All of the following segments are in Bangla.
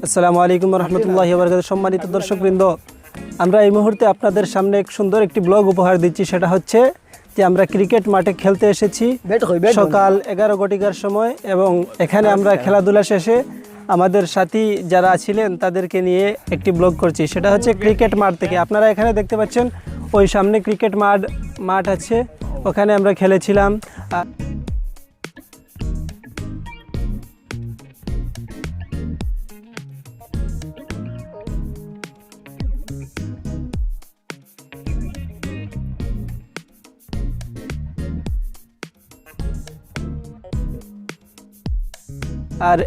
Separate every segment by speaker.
Speaker 1: আসসালামু আলাইকুম রহমতুল্লাহি ওয়া বারাকাতুহু। সম্মানিত দর্শকবৃন্দ, আমরা এই মুহূর্তে আপনাদের সামনে এক সুন্দর একটি ব্লগ উপহার দিচ্ছি। সেটা হচ্ছে যে আমরা ক্রিকেট মাঠে খেলতে এসেছি সকাল 11 ঘটিকার সময়, এবং এখানে আমরা খেলাধুলা শেষে আমাদের সাথী যারা ছিলেন তাদেরকে নিয়ে একটি ব্লগ করছি। সেটা হচ্ছে ক্রিকেট মাঠ থেকে। আপনারা এখানে দেখতে পাচ্ছেন ওই সামনে ক্রিকেট মাঠ আছে, ওখানে আমরা খেলেছিলাম। আর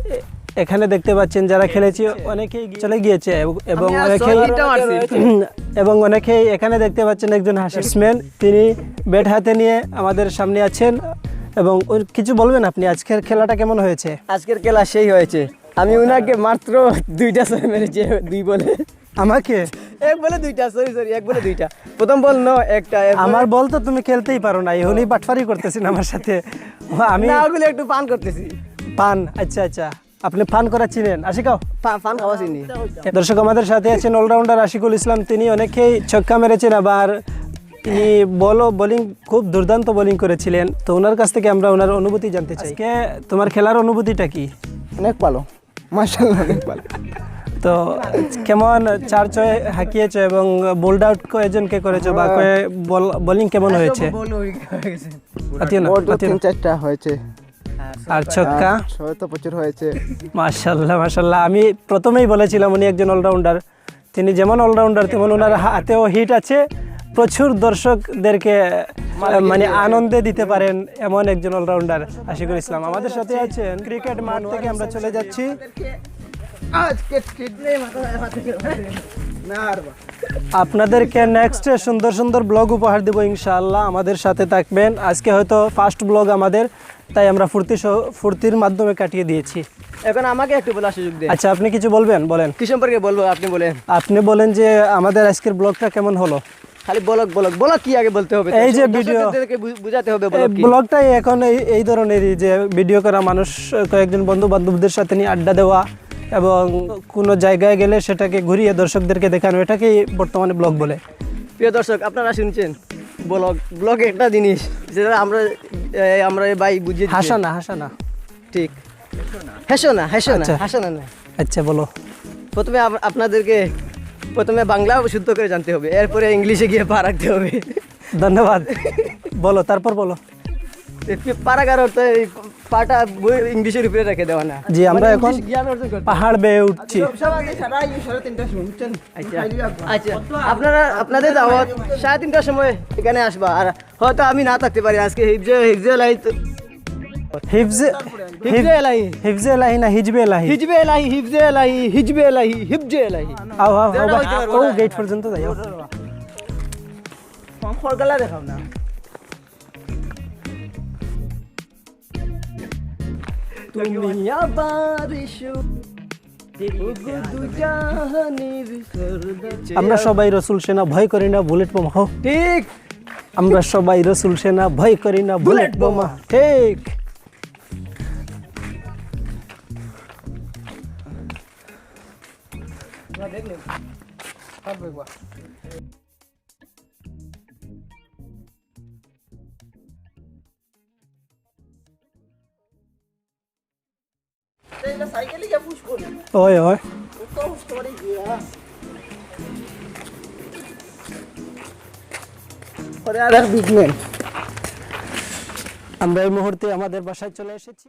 Speaker 1: এখানে দেখতে পাচ্ছেন যারা খেলেছি অনেকেই চলে গিয়েছে, এবং অনেকেই এখানে দেখতে পাচ্ছেন একজন ব্যাটসম্যান, তিনি ব্যাট হাতে নিয়ে আমাদের সামনে আছেন। এবং কিছু বলবেন আপনি, আজকের খেলাটা কেমন হয়েছে?
Speaker 2: আজকের খেলা সেই হয়েছে। আমি উনাকে মাত্র 2টা ছয় মেরেছি, 2 বলে। আমাকে 1 বলে 2টা, সরি 1 বলে 2টা। প্রথম বল একটা।
Speaker 1: আমার বল তো তুমি খেলতেই পারো না, এখনই বাটফারি করতেছেন আমার সাথে। আমি
Speaker 2: ওগুলো একটু পান করতেছি।
Speaker 1: পান? আচ্ছা আচ্ছা, আপনি পান করা চিনেন? আশিকাও
Speaker 2: পান খাওয়া চিনি।
Speaker 1: দর্শক, আমাদের সাথে আছেন অলরাউন্ডার আশিকুল ইসলাম। তিনি অনেকেই ছক্কা মেরেছেন, আবার তিনি বোলিং খুব দুর্দান্ত বোলিং করেছিলেন। তো ওনার কাছ থেকে আমরা ওনার অনুভূতি জানতে চাই। তোমার খেলার অনুভূতিটা কি?
Speaker 2: অনেক ভালো, মাশাআল্লাহ, অনেক ভালো।
Speaker 1: তো কেমন 4-6 হাঁকিয়েছো, এবং বোল্ড আউট কয়েকজনকে করেছো, বা বোলিং কেমন হয়েছে?
Speaker 2: 3-4টা হয়েছে,
Speaker 1: আর ছক্কা
Speaker 2: 6 তো প্রচুর হয়েছে।
Speaker 1: মাশাআল্লাহ মাশাআল্লাহ। আমি প্রথমেই বলেছিলাম উনি একজন অলরাউন্ডার। তিনি যেমন অলরাউন্ডার তেমন ওনার হাতেও হিট আছে। প্রচুর দর্শকদেরকে মানে আনন্দে দিতে পারেন এমন একজন অলরাউন্ডার আশিকুল ইসলাম আমাদের সাথে আছেন। ক্রিকেট মাঠ থেকে আমরা চলে যাচ্ছি। আপনাদেরকে নেক্সট সুন্দর সুন্দর ব্লগ উপহার দেবো ইনশাআল্লাহ, আমাদের সাথে থাকবেন। আজকে হয়তো ফার্স্ট ব্লগ আমাদের, তাই আমরা ফুর্তির মাধ্যমে কাটিয়ে দিয়েছি।
Speaker 2: এখন আমাকে একটু বলার সুযোগ দিন।
Speaker 1: আচ্ছা, আপনি কিছু বলবেন? বলেন।
Speaker 2: কি সম্পর্কে বলবো আপনি বলেন।
Speaker 1: আপনি বলেন যে আমাদের আজকের ব্লগটা কেমন হলো।
Speaker 2: খালি ব্লগ কি আগে বলতে হবে?
Speaker 1: এই যে ভিডিও
Speaker 2: বুঝাতে হবে।
Speaker 1: ব্লগটাই এখন এই ধরনেরই, যে ভিডিও করা, মানুষ কয়েকজন বন্ধু বান্ধবদের সাথে নিয়ে আড্ডা দেওয়া, এবং কোনো জায়গায় গেলে সেটাকে ঘুরিয়ে দর্শকদেরকে দেখানো, এটাকেই বর্তমানে ব্লগ বলে।
Speaker 2: প্রিয় দর্শক, আপনারা শুনছেন ব্লগ একটা জিনিস যেটা আমরা ভাই বুঝিয়ে
Speaker 1: হাসানা
Speaker 2: ঠিক, হাসানা না।
Speaker 1: আচ্ছা বলো।
Speaker 2: প্রথমে আপনাদেরকে বাংলা শুদ্ধ করে জানতে হবে, এরপরে ইংলিশে গিয়ে পা রাখতে হবে।
Speaker 1: ধন্যবাদ। বলো, তারপর বলো।
Speaker 2: পারাগার অর্থ পাটা ইংলিশের উপরে রেখে দেওয়া না।
Speaker 1: জি, আমরা এখন পাহাড় বেয়ে উঠছি।
Speaker 2: আচ্ছা, আপনাদের দাওয়াত 3:30টার সময় এখানে আসবা। আর হয়তো আমি না থাকতে পারি আজকে। হিফজে এলাহি না হিজবে এলাহি? আও গেট পর্যন্ত যাই। ফলগালা দেখাও না।
Speaker 1: আমরা সবাই রসুল সেনা, ভয় করি না বুলেট বোমা।
Speaker 2: ঠিক,
Speaker 1: আমরা সবাই রসুল সেনা, ভয় করি না বুলেট বোমা। ঠিক। ওই আমরা এই মুহূর্তে আমাদের বাসায় চলে এসেছি।